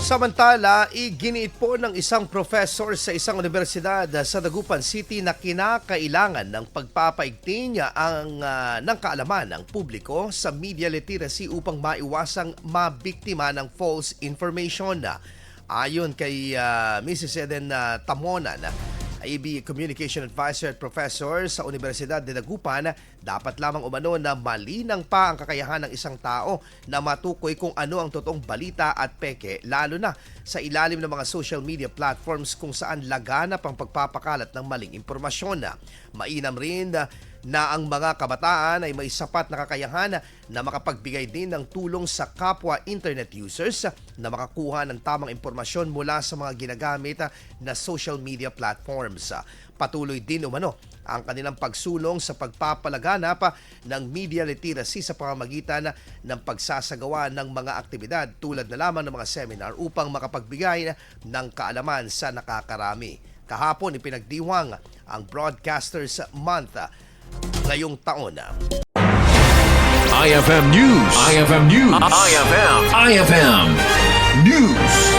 Samantala, iginiit po ng isang professor sa isang universidad sa Dagupan City na kinakailangan ng pagpapaigting ng kaalaman ng publiko sa media literacy upang maiwasang mabiktima ng false information. Ayon kay Mrs. Eden Tamonan, IB Communication Advisor at Professor sa Universidad de Dagupan, dapat lamang umano na malinang pa ang kakayahan ng isang tao na matukoy kung ano ang totoong balita at peke, lalo na sa ilalim ng mga social media platforms kung saan laganap ang pagpapakalat ng maling impormasyon. Mainam rin na ang mga kabataan ay may sapat na kakayahan na makapagbigay din ng tulong sa kapwa internet users na makakuha ng tamang impormasyon mula sa mga ginagamit na social media platforms. Patuloy din umano ang kanilang pagsulong sa pagpapalaganap ng media literacy sa pamamagitan ng pagsasagawa ng mga aktibidad tulad na lamang ng mga seminar upang makapagbigay ng kaalaman sa nakakarami. Kahapon ipinagdiwang ang Broadcasters Month ngayong taon. IFM News. IFM News. IFM News.